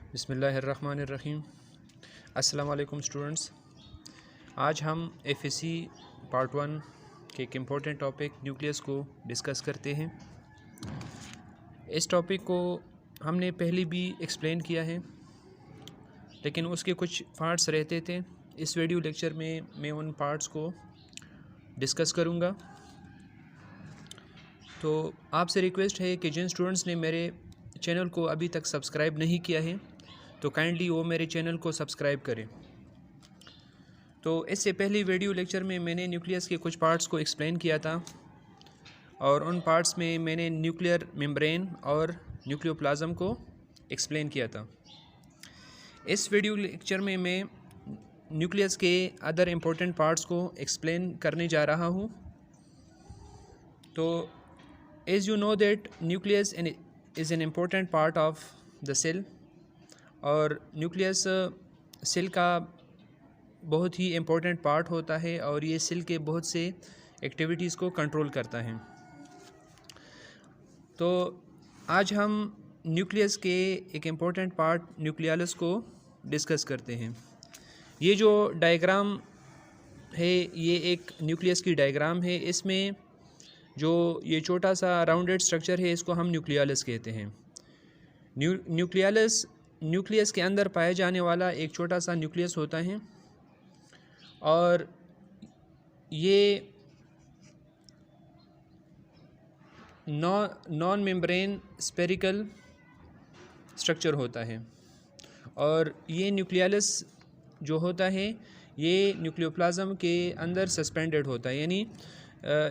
बिस्मिल्लाहिर्रहमानिर्रहीम। अस्सलाम वालेकुम स्टूडेंट्स। आज हम एफएससी पार्ट 1 के एक इम्पोर्टेंट टॉपिक न्यूक्लियस को डिस्कस करते हैं। इस टॉपिक को हमने पहले भी एक्सप्लेन किया है, लेकिन उसके कुछ पार्ट्स रहते थे। इस वीडियो लेक्चर में मैं उन पार्ट्स को डिस्कस करूँगा। तो आपसे रिक्वेस्ट है कि जिन स्टूडेंट्स ने मेरे चैनल को अभी तक सब्सक्राइब नहीं किया है तो काइंडली वो मेरे चैनल को सब्सक्राइब करें। तो इससे पहले वीडियो लेक्चर में मैंने न्यूक्लियस के कुछ पार्ट्स को एक्सप्लेन किया था और उन पार्ट्स में मैंने न्यूक्लियर मेम्ब्रेन और न्यूक्लियोप्लाज्म को एक्सप्लेन किया था। इस वीडियो लेक्चर में मैं न्यूक्लियस के अदर इम्पोर्टेंट पार्ट्स को एक्सप्लेन करने जा रहा हूँ। तो as you know that nucleus is an important part of the cell, और न्यूक्लियस सेल का बहुत ही इम्पोर्टेंट पार्ट होता है और ये सेल के बहुत से एक्टिविटीज़ को कंट्रोल करता है। तो आज हम न्यूक्लियस के एक इम्पोर्टेंट पार्ट न्यूक्लियस को डिस्कस करते हैं। ये जो डायग्राम है ये एक न्यूक्लियस की डायग्राम है। इसमें जो ये छोटा सा राउंडेड स्ट्रक्चर है इसको हम न्यूक्लियस कहते हैं। न्यूक्लियस के अंदर पाया जाने वाला एक छोटा सा न्यूक्लियस होता है और ये नॉन मेम्ब्रेन स्फेरिकल स्ट्रक्चर होता है। और ये न्यूक्लियस जो होता है ये न्यूक्लियोप्लाज्म के अंदर सस्पेंडेड होता है, यानी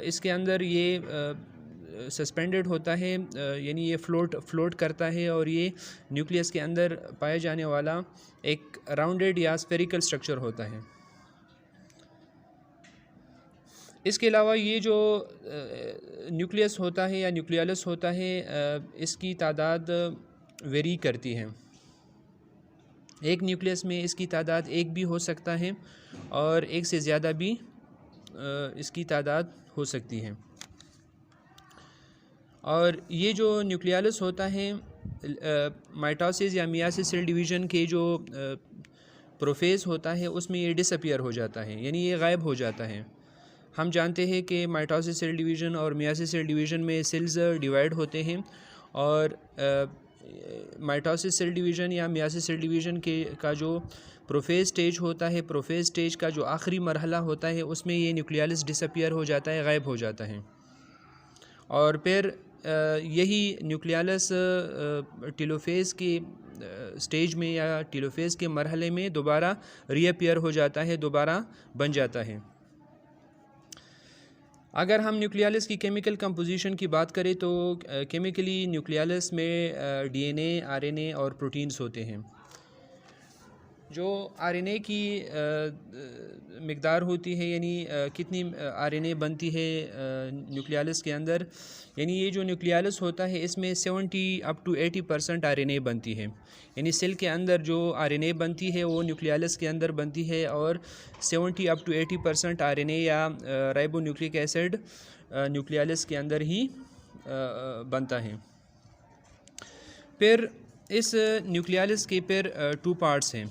इसके अंदर ये सस्पेंडेड होता है, यानी ये फ्लोट करता है और ये न्यूक्लियस के अंदर पाया जाने वाला एक राउंडेड या स्फेरिकल स्ट्रक्चर होता है। इसके अलावा ये जो न्यूक्लियस होता है या न्यूक्लियस होता है इसकी तादाद वेरी करती है। एक न्यूक्लियस में इसकी तादाद एक भी हो सकता है और एक से ज़्यादा भी इसकी तादाद हो सकती है। और ये जो न्यूक्लियस होता है माइटोसिस या मियासिस सेल डिवीज़न के जो प्रोफेज़ होता है उसमें ये डिसअपीयर हो जाता है, यानी ये गायब हो जाता है। हम जानते हैं कि माइटोसिस सेल डिवीज़न और मियासिस सेल डिवीज़न में सेल्स डिवाइड होते हैं और माइटोसिस सेल डिवीज़न या मियासिस सेल डिवीज़न का जो प्रोफेज़ स्टेज होता है, प्रोफेज़ स्टेज का जो आखिरी मरहला होता है उसमें ये न्यूक्लियस डिसअपीयर हो जाता है, गायब हो जाता है। और फिर यही न्यूक्लियस टेलोफेज़ के स्टेज में या टेलोफेज़ के मरहले में दोबारा रीअपीयर हो जाता है, दोबारा बन जाता है। अगर हम न्यूक्लियस की केमिकल कंपोजिशन की बात करें तो केमिकली न्यूक्लियस में डीएनए, आरएनए और प्रोटीन्स होते हैं। जो आरएनए की मिक़दार होती है, यानी कितनी आरएनए बनती है न्यूक्लियस के अंदर, यानी ये जो न्यूक्लियस होता है इसमें 70 अप टू 80% आरएनए बनती है। यानी सेल के अंदर जो आरएनए बनती है वो न्यूक्लियस के अंदर बनती है और 70 अप टू 80% आरएनए या राइबो न्यूक्लिक एसिड न्यूक्लियस के अंदर ही बनता है। फिर इस न्यूक्लियस के फिर 2 पार्ट्स हैं,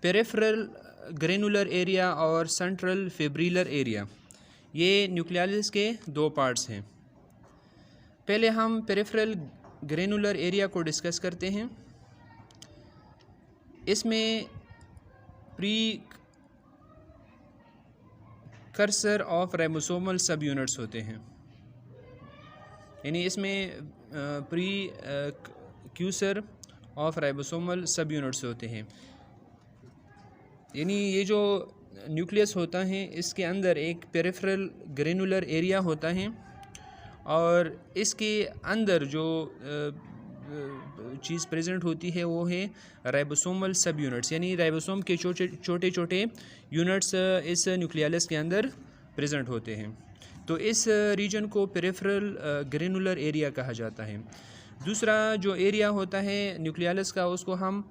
पेरिफेरल ग्रेनुलर एरिया और सेंट्रल फिब्रिलर एरिया। ये न्यूक्लियस के 2 पार्ट्स हैं। पहले हम पेरिफेरल ग्रेनुलर एरिया को डिस्कस करते हैं। इसमें प्री कर्सर ऑफ राइबोसोमल सब यूनिट्स होते हैं, यानी इसमें प्री क्यूसर ऑफ राइबोसोमल सब यूनिट्स होते हैं। यानी ये जो न्यूक्लियस होता है इसके अंदर एक पेरिफेरल ग्रेनुलर एरिया होता है और इसके अंदर जो चीज़ प्रेजेंट होती है वो है राइबोसोमल सब यूनिट्स, यानी राइबोसोम के छोटे छोटे यूनिट्स इस न्यूक्लियस के अंदर प्रेजेंट होते हैं। तो इस रीजन को पेरिफेरल ग्रेनुलर एरिया कहा जाता है। दूसरा जो एरिया होता है न्यूक्लियस का उसको हम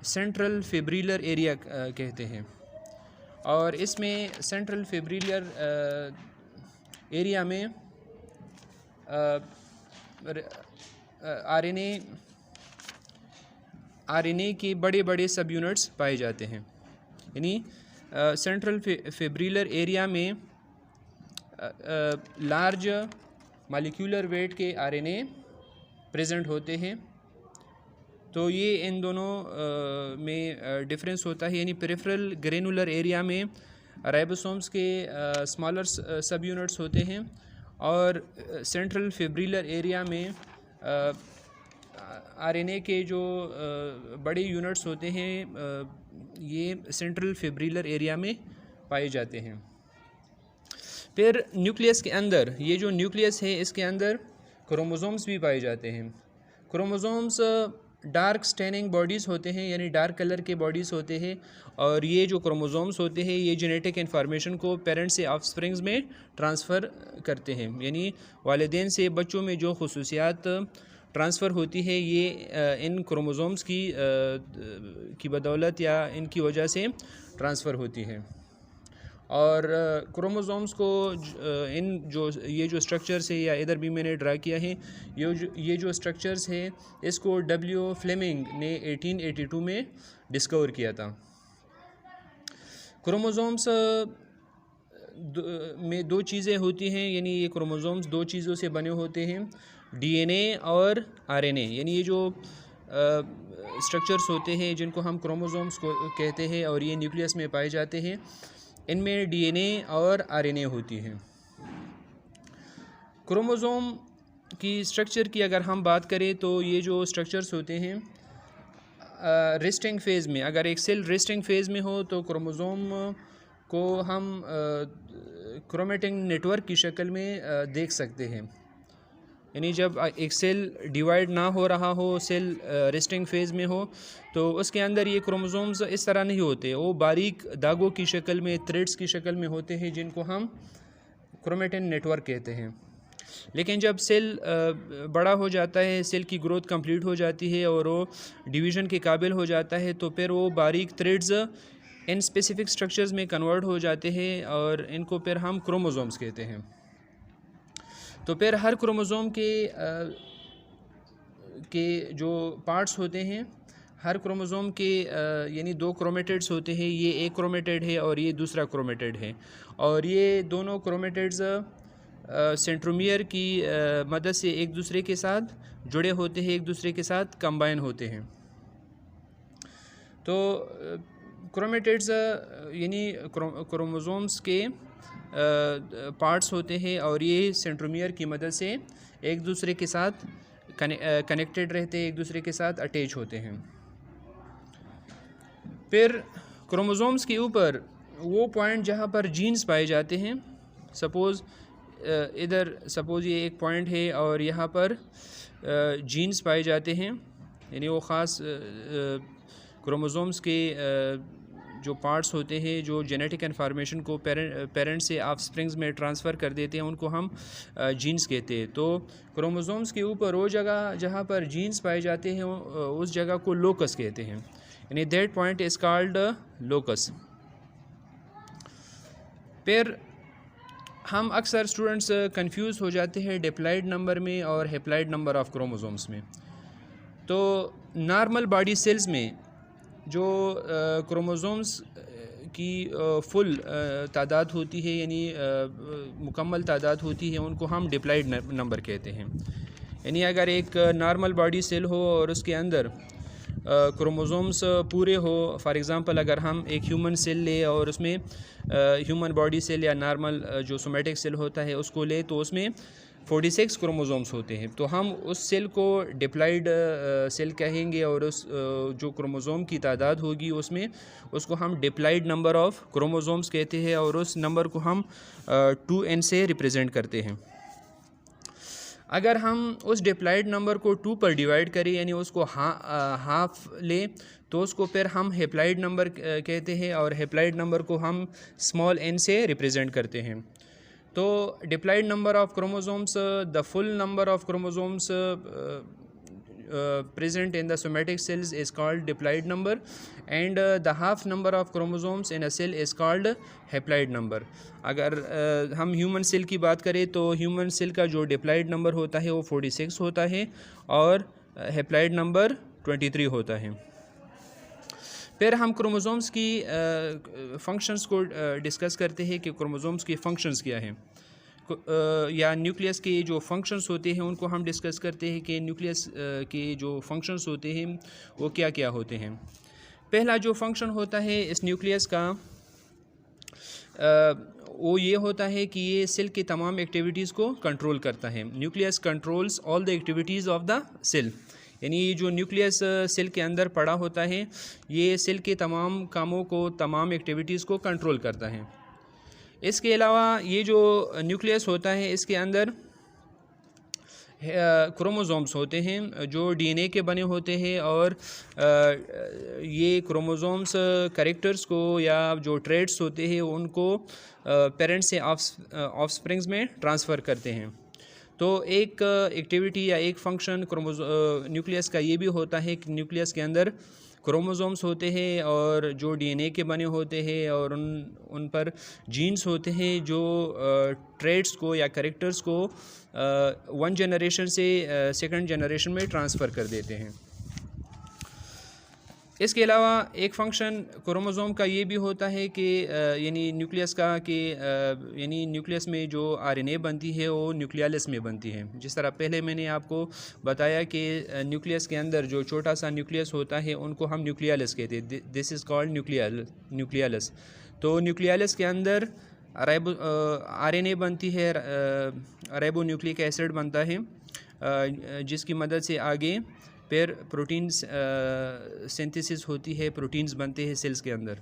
सेंट्रल फिब्रिलर एरिया कहते हैं और इसमें सेंट्रल फिब्रिलर एरिया में आरएनए आरएनए के बड़े बड़े सब यूनिट्स पाए जाते हैं। यानी सेंट्रल फिब्रिलर एरिया में लार्ज मॉलिक्यूलर वेट के आरएनए प्रेजेंट होते हैं। तो ये इन दोनों में डिफरेंस होता है। यानी पेरिफेरल ग्रेनुलर एरिया में राइबोसोम्स के स्मॉलर सब यूनिट्स होते हैं और सेंट्रल फिब्रिलर एरिया में आरएनए के जो बड़े यूनिट्स होते हैं ये सेंट्रल फिब्रिलर एरिया में पाए जाते हैं। फिर न्यूक्लियस के अंदर, ये जो न्यूक्लियस है इसके अंदर क्रोमोसोम्स भी पाए जाते हैं। क्रोमोसोम्स डार्क स्टेनिंग बॉडीज़ होते हैं, यानी डार्क कलर के बॉडीज़ होते हैं, और ये जो क्रोमोसोम्स होते हैं ये जेनेटिक इन्फॉर्मेशन को पेरेंट्स से ऑफस्प्रिंग्स में ट्रांसफ़र करते हैं। यानी वालिदैन से बच्चों में जो खुसूसियात ट्रांसफ़र होती है ये इन क्रोमोसोम्स की बदौलत या इनकी वजह से ट्रांसफ़र होती है। और क्रोमोसोम्स को ये जो स्ट्रक्चर्स है, या इधर भी मैंने ड्रा किया है, ये जो स्ट्रक्चर्स है इसको डब्ल्यू फ्लेमिंग ने 1882 में डिस्कवर किया था। क्रोमोसोम्स में दो चीज़ें होती हैं, यानी ये क्रोमोसोम्स दो चीज़ों से बने होते हैं, डीएनए और आरएनए। यानी ये जो स्ट्रक्चर्स होते हैं जिनको हम क्रोमोसोम्स को कहते हैं और ये न्यूक्लियस में पाए जाते हैं, इनमें डीएनए और आरएनए होती हैं। क्रोमोसोम की स्ट्रक्चर की अगर हम बात करें तो ये जो स्ट्रक्चर्स होते हैं रेस्टिंग फेज़ में, अगर एक सेल रेस्टिंग फेज़ में हो तो क्रोमोसोम को हम क्रोमेटिन नेटवर्क की शक्ल में देख सकते हैं। यानी जब एक सेल डिवाइड ना हो रहा हो, सेल रेस्टिंग फेज़ में हो, तो उसके अंदर ये क्रोमोसोम्स इस तरह नहीं होते, वो बारीक दागों की शक्ल में, थ्रेड्स की शक्ल में होते हैं जिनको हम क्रोमेटिन नेटवर्क कहते हैं। लेकिन जब सेल बड़ा हो जाता है, सेल की ग्रोथ कंप्लीट हो जाती है और वो डिवीज़न के काबिल हो जाता है, तो फिर वो बारीक थ्रेड्स इन स्पेसिफिक स्ट्रक्चर्स में कन्वर्ट हो जाते हैं और इनको फिर हम क्रोमोसोम्स कहते हैं। तो फिर हर क्रोमोसोम के जो पार्ट्स होते हैं, हर क्रोमोसोम के यानी दो क्रोमेटिड्स होते हैं, ये एक क्रोमेटिड है और ये दूसरा क्रोमेटिड है, और ये दोनों क्रोमेटिड्स सेंट्रोमियर की मदद से एक दूसरे के साथ जुड़े होते हैं, एक दूसरे के साथ कंबाइन होते हैं। तो क्रोमेटिड्स यानी क्रोमोसोम्स के पार्ट्स होते हैं और ये सेंट्रोमियर की मदद से एक दूसरे के साथ कनेक्टेड रहते हैं, एक दूसरे के साथ अटैच होते हैं। फिर क्रोमोसोम्स के ऊपर वो पॉइंट जहाँ पर जीन्स पाए जाते हैं, सपोज़ ये एक पॉइंट है और यहाँ पर जीन्स पाए जाते हैं, यानी वो ख़ास क्रोमोसोम्स के जो पार्ट्स होते हैं जो जेनेटिक इन्फॉर्मेशन को पेरेंट्स से ऑफस्प्रिंग्स में ट्रांसफ़र कर देते हैं, उनको हम जीन्स कहते हैं। तो क्रोमोसोम्स के ऊपर वो जगह जहाँ पर जीन्स पाए जाते हैं उस जगह को लोकस कहते हैं, यानी that point is called locus. फिर हम अक्सर स्टूडेंट्स कंफ्यूज हो जाते हैं डिप्लॉइड नंबर में और हैप्लॉइड नंबर ऑफ क्रोमोसोम्स में। तो नॉर्मल बॉडी सेल्स में जो क्रोमोसोम्स की फुल तादाद होती है, यानी मुकम्मल तादाद होती है, उनको हम डिप्लॉइड नंबर कहते हैं। यानी अगर एक नॉर्मल बॉडी सेल हो और उसके अंदर क्रोमोसोम्स पूरे हो, फॉर एग्ज़ाम्पल अगर हम एक ह्यूमन सेल ले और उसमें ह्यूमन बॉडी सेल या नॉर्मल जो सोमेटिक सेल होता है उसको ले, तो उसमें 46 क्रोमोसोम्स होते हैं। तो हम उस सेल को डिप्लॉइड सेल कहेंगे और उस जो क्रोमोसोम की तादाद होगी उसमें उसको हम डिप्लॉइड नंबर ऑफ़ क्रोमोसोम्स कहते हैं और उस नंबर को हम 2n से रिप्रेजेंट करते हैं। अगर हम उस डिप्लॉइड नंबर को 2 पर डिवाइड करें, यानी उसको हाफ ले, तो उसको फिर हम हैप्लॉइड नंबर कहते हैं और हैप्लॉइड नंबर को हम स्मॉल n से रिप्रेजेंट करते हैं। तो diploid number of chromosomes, the full number of chromosomes present in the somatic cells is called diploid number, and the half number of chromosomes in a cell is called haploid number. अगर हम human cell की बात करें तो human cell का जो diploid number होता है वो 46 होता है और हैप्लॉइड नंबर 23 होता है। फिर हम क्रोमोसोम्स की फंक्शंस को डिस्कस करते हैं कि क्रोमोसोम्स के फंक्शंस क्या हैं, या न्यूक्लियस के जो फंक्शंस होते हैं उनको हम डिस्कस करते हैं कि न्यूक्लियस के जो फंक्शंस होते हैं वो क्या क्या होते हैं। पहला जो फंक्शन होता है इस न्यूक्लियस का वो ये होता है कि ये सेल की तमाम एक्टिविटीज़ को कंट्रोल करता है। Nucleus controls all the activities of the cell, यानी ये जो न्यूक्लियस सेल के अंदर पड़ा होता है ये सेल के तमाम कामों को, तमाम एक्टिविटीज़ को कंट्रोल करता है। इसके अलावा ये जो न्यूक्लियस होता है इसके अंदर क्रोमोसोम्स होते हैं जो डीएनए के बने होते हैं, और ये क्रोमोसोम्स कैरेक्टर्स को या जो ट्रेड्स होते हैं उनको पेरेंट्स से ऑफस्प्रिंग्स में ट्रांसफ़र करते हैं। तो एक एक्टिविटी या एक फंक्शन न्यूक्लियस का ये भी होता है कि न्यूक्लियस के अंदर क्रोमोसोम्स होते हैं और जो डीएनए के बने होते हैं, और उन पर जीन्स होते हैं जो ट्रेड्स को या कैरेक्टर्स को वन जनरेशन से सेकंड जनरेशन में ट्रांसफ़र कर देते हैं। इसके अलावा एक फ़ंक्शन क्रोमोसोम का ये भी होता है कि यानी न्यूक्लियस का कि यानी न्यूक्लियस में जो आरएनए बनती है वो न्यूक्लियालिस में बनती है। जिस तरह पहले मैंने आपको बताया कि न्यूक्लियस के अंदर जो छोटा सा न्यूक्लियस होता है उनको हम न्यूक्लियालिस कहते हैं, दिस इज़ कॉल्ड न्यूक्लियालिस। तो न्यूक्लियालिस के अंदर आरएनए बनती है, राइबो न्यूक्लिक एसिड बनता है, जिसकी मदद से आगे फिर प्रोटीन्स सिंथेसिस होती है, प्रोटीन्स बनते हैं सेल्स के अंदर।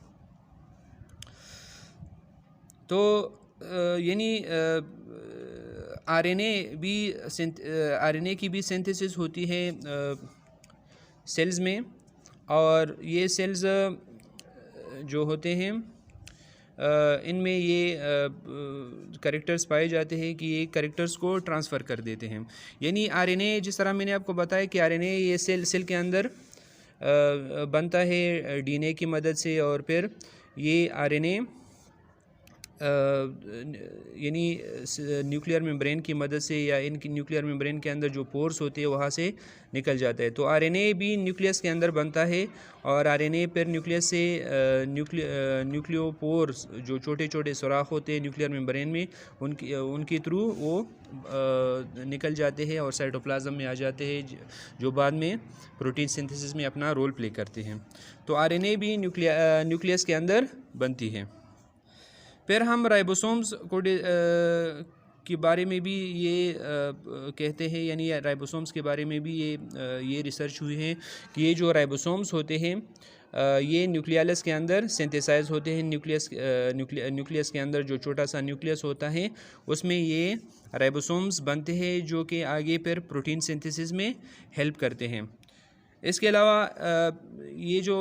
तो यानी आरएनए की भी सिंथेसिस होती है सेल्स में, और ये सेल्स जो होते हैं इनमें ये कैरेक्टर्स पाए जाते हैं कि ये कैरेक्टर्स को ट्रांसफ़र कर देते हैं। यानी आरएनए, जिस तरह मैंने आपको बताया कि आरएनए ये सेल के अंदर बनता है डीएनए की मदद से, और फिर ये आरएनए यानी न्यूक्लियर मेम्ब्रेन की मदद से या इनकी न्यूक्लियर मेम्ब्रेन के अंदर जो पोर्स होते हैं वहाँ से निकल जाता है। तो आरएनए भी न्यूक्लियस के अंदर बनता है, और आरएनए फिर न्यूक्लियस से न्यूक्लियोपोर्स जो छोटे छोटे सुराख होते हैं न्यूक्लियर मेम्ब्रेन में, उनके थ्रू वो निकल जाते हैं और साइटोप्लाज्म में आ जाते हैं, जो बाद में प्रोटीन सिंथेसिस में अपना रोल प्ले करते हैं। तो आरएनए भी न्यूक्लियस के अंदर बनती है। फिर हम राइबोसोम्स को के बारे में भी ये कहते हैं, यानी राइबोसोम्स के बारे में भी ये रिसर्च हुई है कि ये जो राइबोसोम्स होते हैं ये न्यूक्लियालिस के अंदर सिंथेसाइज होते हैं। न्यूक्लियस के अंदर जो छोटा सा न्यूक्लियस होता है उसमें ये राइबोसोम्स बनते हैं जो कि आगे फिर प्रोटीन सिंथेसिस में हेल्प करते हैं। इसके अलावा ये जो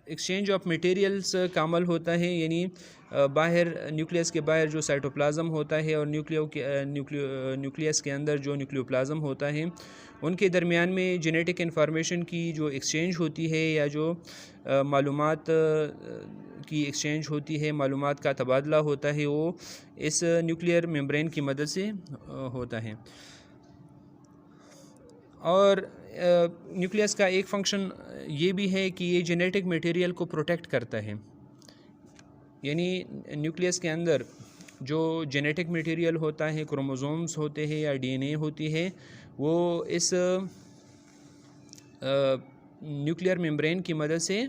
एक्सचेंज ऑफ मटेरियल्स का अमल होता है, यानी बाहर न्यूक्लियस के बाहर जो साइटोप्लाज्म होता है और न्यूक्लियस के अंदर जो न्यूक्लियोप्लाज्म होता है, उनके दरमियान में जेनेटिक इन्फॉर्मेशन की जो एक्सचेंज होती है या जो मालूमात की एक्सचेंज होती है, मालूमात का तबादला होता है, वो इस न्यूक्लियर मेम्ब्रेन की मदद से होता है। और न्यूक्लियस का एक फंक्शन ये भी है कि ये जेनेटिक मटेरियल को प्रोटेक्ट करता है, यानी न्यूक्लियस के अंदर जो जेनेटिक मटेरियल होता है, क्रोमोसोम्स होते हैं या डीएनए होती है, वो इस न्यूक्लियर मेम्ब्रेन की मदद से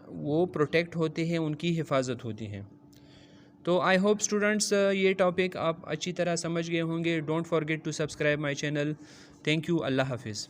वो प्रोटेक्ट होते हैं, उनकी हिफाजत होती है। तो आई होप स्टूडेंट्स ये टॉपिक आप अच्छी तरह समझ गए होंगे। Don't forget to subscribe my channel. Thank you. अल्लाह हाफिज़।